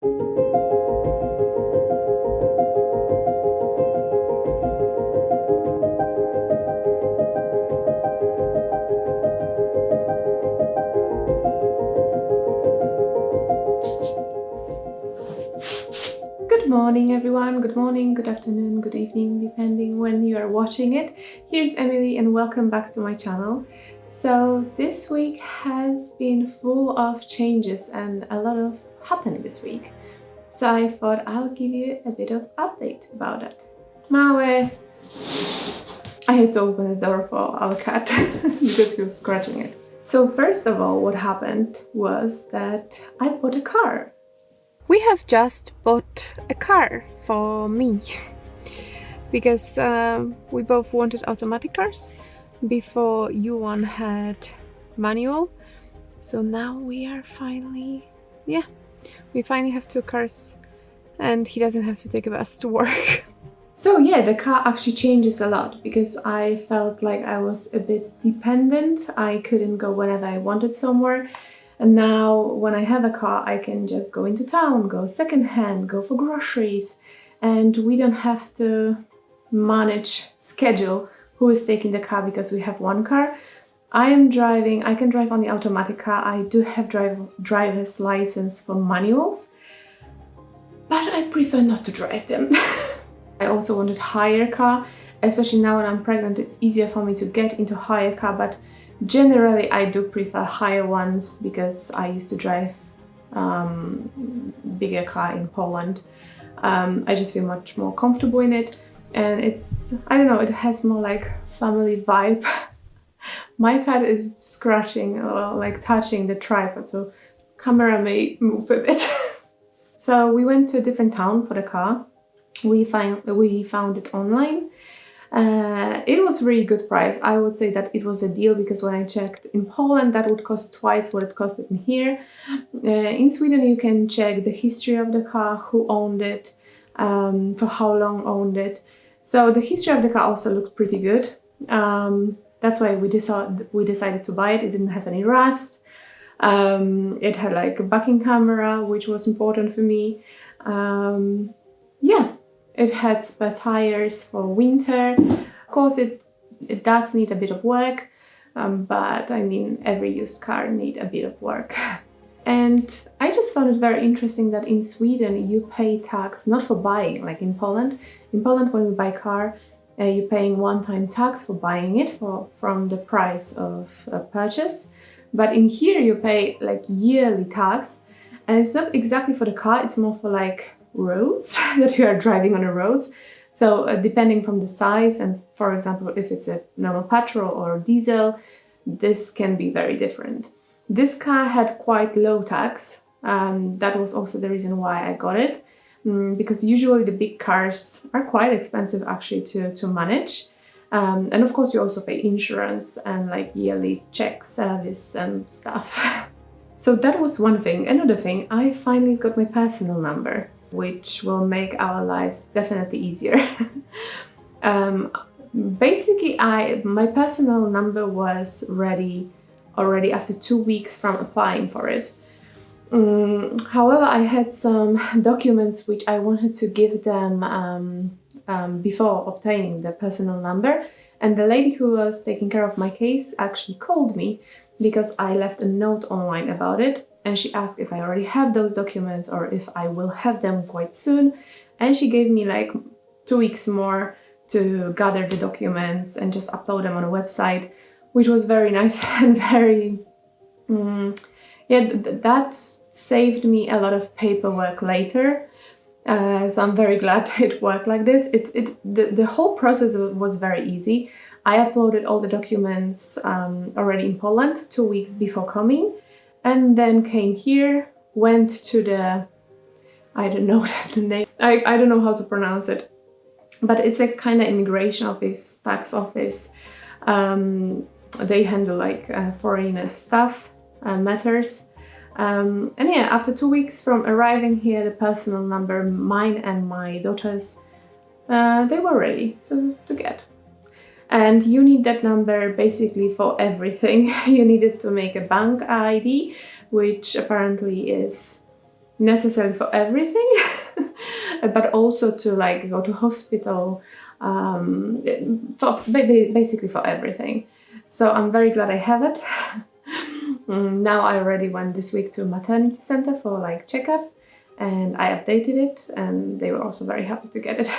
Good morning everyone, good morning, good afternoon, good evening, depending when you are watching it. Here's Emily and welcome back to my channel. So this week has been full of changes and a lot of happened this week. So I thought I'll give you a bit of update about it. Maui! I had to open the door for our cat because he was scratching it. So first of all, what happened was that I bought a car. We have just bought a car for me because we both wanted automatic cars. Before Yuan had manual, so now we are finally, we finally have two cars and he doesn't have to take a bus to work. So yeah, the car actually changes a lot because I felt like I was a bit dependent. I couldn't go whenever I wanted somewhere. And now when I have a car, I can just go into town, go secondhand, go for groceries, and we don't have to schedule who is taking the car because we have one car. I can drive on the automatic car. I do have driver's license for manuals, but I prefer not to drive them. I also wanted higher car, especially now when I'm pregnant, it's easier for me to get into higher car, but generally, I do prefer higher ones because I used to drive bigger car in Poland. I just feel much more comfortable in it, and it's, I don't know, it has more like family vibe. My cat is scratching or like touching the tripod, so camera may move a bit. So we went to a different town for the car. We found it online. It was really good price. I would say that it was a deal because when I checked in Poland, that would cost twice what it costed in here. In Sweden, you can check the history of the car, who owned it, for how long owned it. So the history of the car also looked pretty good. That's why we decided to buy it. It didn't have any rust. It had like a backing camera, which was important for me. It had spare tires for winter. Of course, it does need a bit of work, but I mean, every used car needs a bit of work. And I just found it very interesting that in Sweden you pay tax not for buying, like in Poland. In Poland, when you buy a car, you're paying one-time tax for buying it from the price of a purchase. But in here you pay like yearly tax, and it's not exactly for the car, it's more for like roads that you are driving on the roads. So depending from the size, and for example, if it's a normal petrol or diesel, this can be very different. This car had quite low tax. That was also the reason why I got it, because usually the big cars are quite expensive actually to manage. And of course you also pay insurance and like yearly check service and stuff. So that was one thing. Another thing, I finally got my personal number, which will make our lives definitely easier. Basically, my personal number was ready already after 2 weeks from applying for it. However, I had some documents which I wanted to give them before obtaining the personal number, and the lady who was taking care of my case actually called me because I left a note online about it. And she asked if I already have those documents or if I will have them quite soon. And she gave me like 2 weeks more to gather the documents and just upload them on a website, which was very nice and very, that saved me a lot of paperwork later. So I'm very glad it worked like this. The whole process was very easy. I uploaded all the documents already in Poland 2 weeks before coming. And then came here, went to the, I don't know the name, I don't know how to pronounce it, but it's a kind of immigration office, tax office. They handle like foreigner stuff, matters. And yeah, after 2 weeks from arriving here, the personal number, mine and my daughter's, they were ready to get. And you need that number basically for everything. You needed to make a bank ID, which apparently is necessarily for everything, but also to like go to hospital, basically for everything. So I'm very glad I have it. Now I already went this week to a maternity center for like checkup, and I updated it, and they were also very happy to get it.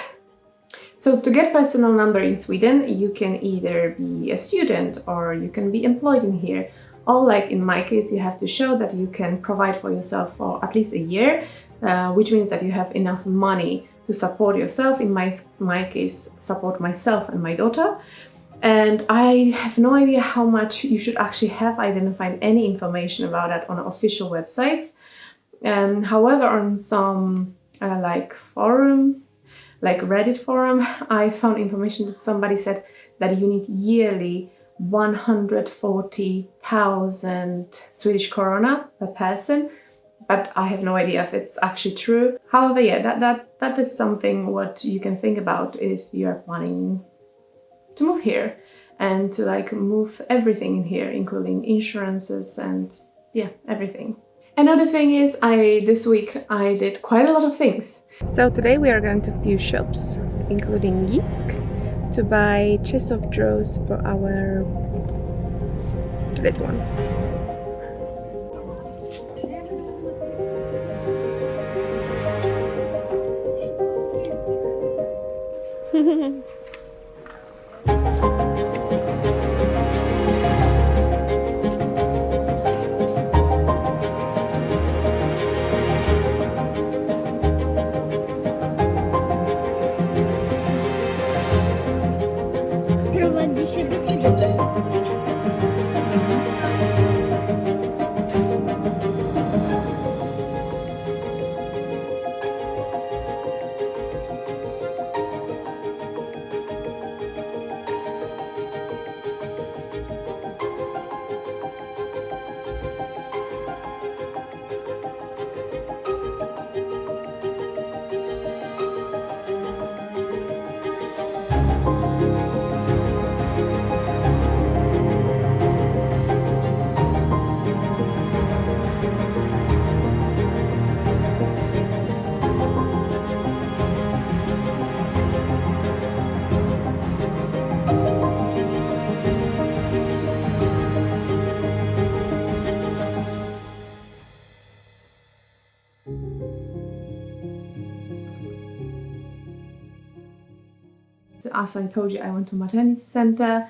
So to get personal number in Sweden, you can either be a student or you can be employed in here. Or like in my case, you have to show that you can provide for yourself for at least a year, which means that you have enough money to support yourself. In my case, support myself and my daughter. And I have no idea how much you should actually have. I didn't find any information about that on official websites. However, on some like forum, like Reddit forum, I found information that somebody said that you need yearly 140,000 Swedish krona per person, but I have no idea if it's actually true. However, yeah, that is something what you can think about if you are planning to move here and to like move everything in here, including insurances and yeah, everything. Another thing is, this week I did quite a lot of things. So today we are going to a few shops, including Jysk, to buy chest of drawers for our little one. As I told you, I went to maternity center,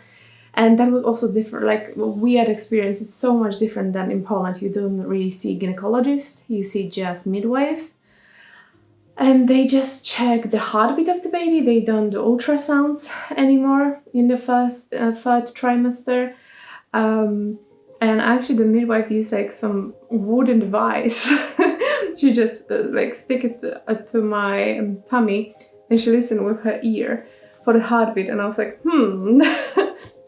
and that was also different, like weird experience. It's so much different than in Poland. You don't really see gynecologist, you see just midwife, and they just check the heartbeat of the baby. They don't do ultrasounds anymore in the third trimester. And actually the midwife used like some wooden device. She just like stick it to my tummy, and she listened with her ear for the heartbeat, and I was like,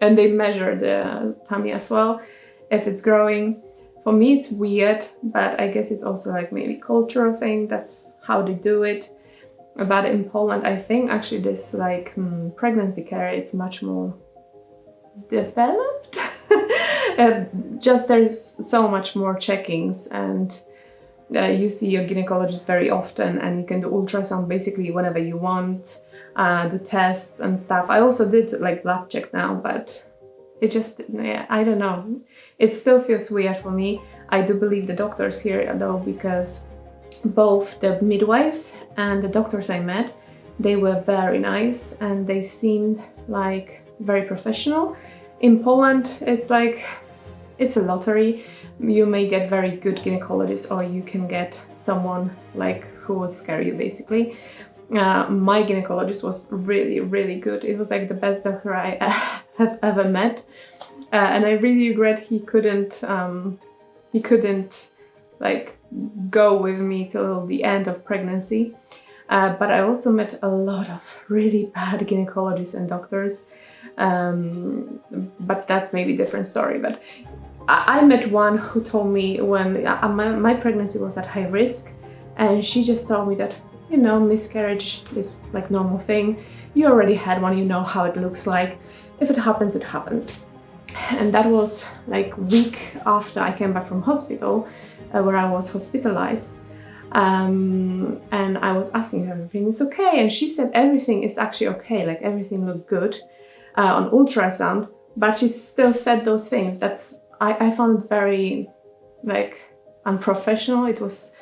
and they measure the tummy as well, if it's growing. For me, it's weird, but I guess it's also like maybe cultural thing. That's how they do it. But in Poland, I think actually this like pregnancy care, it's much more developed. Just there's so much more checkings, and you see your gynecologist very often, and you can do ultrasound basically whenever you want, the tests and stuff. I also did like blood check now, but it just, yeah, I don't know. It still feels weird for me. I do believe the doctors here though, because both the midwives and the doctors I met, they were very nice and they seemed like very professional. In Poland, it's like, it's a lottery. You may get very good gynecologists, or you can get someone like who will scare you basically. My gynecologist was really, really good. It was like the best doctor I have ever met. And I really regret he couldn't like go with me till the end of pregnancy. But I also met a lot of really bad gynecologists and doctors. But that's maybe a different story. But I met one who told me when my pregnancy was at high risk, and she just told me that, you know, miscarriage is like normal thing. You already had one, you know how it looks like. If it happens, it happens. And that was like a week after I came back from hospital, where I was hospitalized. And I was asking if everything is okay, and she said everything is actually okay, like everything looked good on ultrasound, but she still said those things. I found it very like unprofessional. It was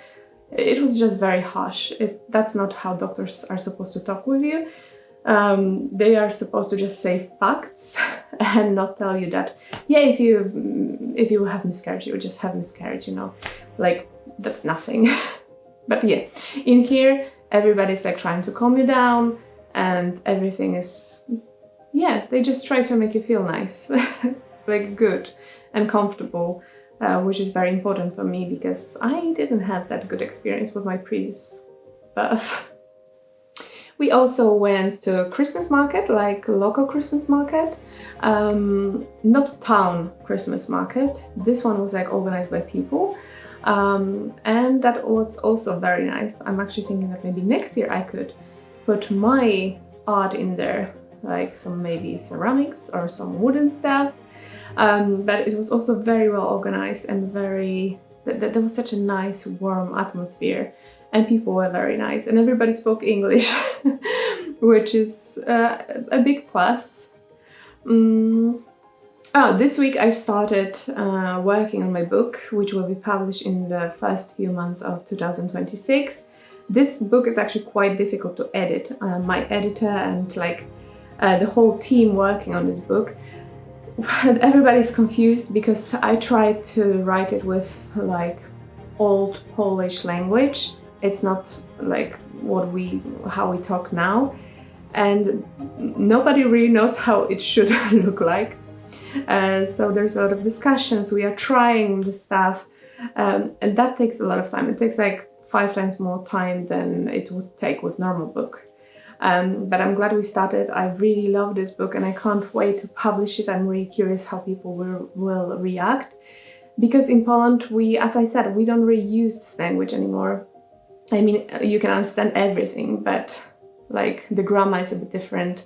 just very harsh. That's not how doctors are supposed to talk with you. They are supposed to just say facts and not tell you that, yeah, if you have miscarriage, you just have miscarriage, like that's nothing. But yeah, in here, everybody's like trying to calm you down, and everything is, yeah, they just try to make you feel nice, like good and comfortable, which is very important for me because I didn't have that good experience with my previous birth. We also went to a Christmas market, like local Christmas market, not town Christmas market. This one was like organized by people. And that was also very nice. I'm actually thinking that maybe next year I could put my art in there, like some maybe ceramics or some wooden stuff. But it was also very well organized and there was such a nice warm atmosphere, and people were very nice and everybody spoke English, which is a big plus. This week I started working on my book, which will be published in the first few months of 2026. This book is actually quite difficult to edit. My editor and the whole team working on this book, everybody's confused because I tried to write it with like old Polish language. It's not like how we talk now, and nobody really knows how it should look like. So there's a lot of discussions. We are trying the stuff, and that takes a lot of time. It takes like 5 times more time than it would take with normal book. But I'm glad we started. I really love this book and I can't wait to publish it. I'm really curious how people will react. Because in Poland, as I said, we don't really use this language anymore. I mean, you can understand everything, but like the grammar is a bit different.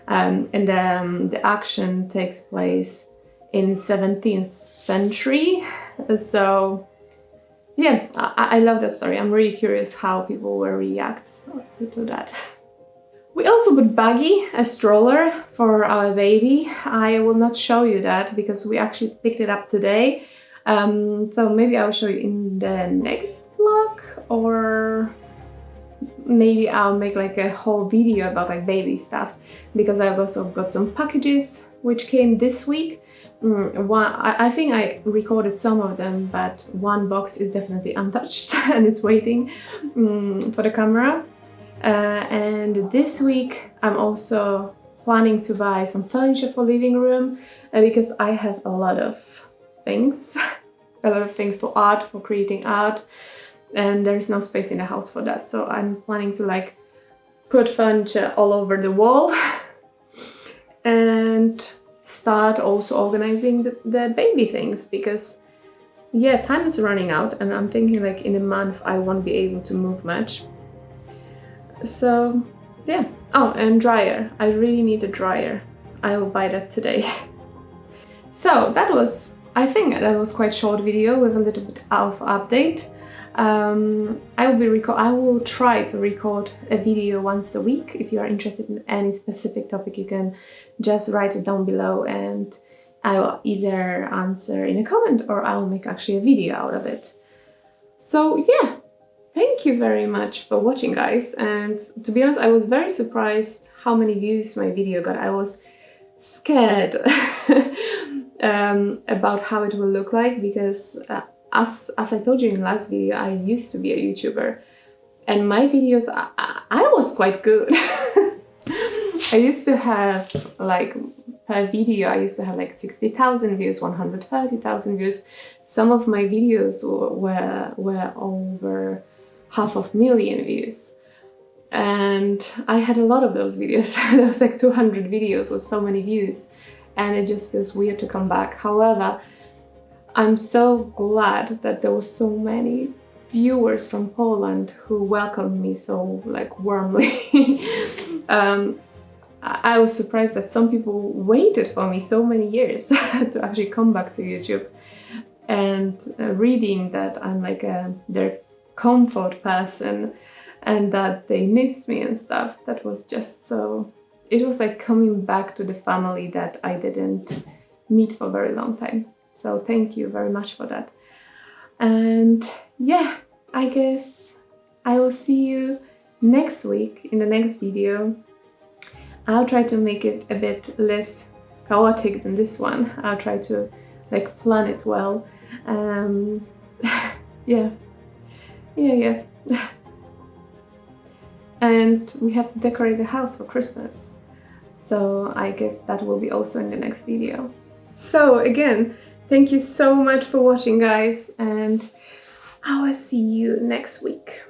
And the action takes place in 17th century. So yeah, I love that story. I'm really curious how people will react to that. We also bought Buggy, a stroller for our baby. I will not show you that because we actually picked it up today. So maybe I'll show you in the next vlog, or maybe I'll make like a whole video about like baby stuff, because I've also got some packages which came this week. I think I recorded some of them, but one box is definitely untouched and it's waiting for the camera. And this week I'm also planning to buy some furniture for living room, because I have a lot of things, for art, for creating art, and there's no space in the house for that. So I'm planning to like put furniture all over the wall and start also organizing the baby things, because yeah, time is running out and I'm thinking like in a month I won't be able to move much. So yeah. Oh, and dryer. I really need a dryer. I will buy that today. So I think that was quite short video with a little bit of update. I will try to record a video once a week. If you are interested in any specific topic, you can just write it down below and I will either answer in a comment or I will make actually a video out of it. So yeah, thank you very much for watching, guys. And to be honest, I was very surprised how many views my video got. I was scared about how it will look like, because as I told you in the last video, I used to be a YouTuber and my videos, I was quite good. I used to have like per video, I used to have like 60,000 views, 130,000 views. Some of my videos were over 500,000 views. And I had a lot of those videos. There was like 200 videos with so many views, and it just feels weird to come back. However, I'm so glad that there were so many viewers from Poland who welcomed me so like warmly. I was surprised that some people waited for me so many years to actually come back to YouTube, and reading that I'm like their comfort person and that they miss me and stuff. That was just so, it was like coming back to the family that I didn't meet for a very long time. So thank you very much for that. And yeah, I guess I will see you next week in the next video. I'll try to make it a bit less chaotic than this one. I'll try to like plan it well. Yeah. And we have to decorate the house for Christmas. So I guess that will be also in the next video. So again, thank you so much for watching, guys, and I will see you next week.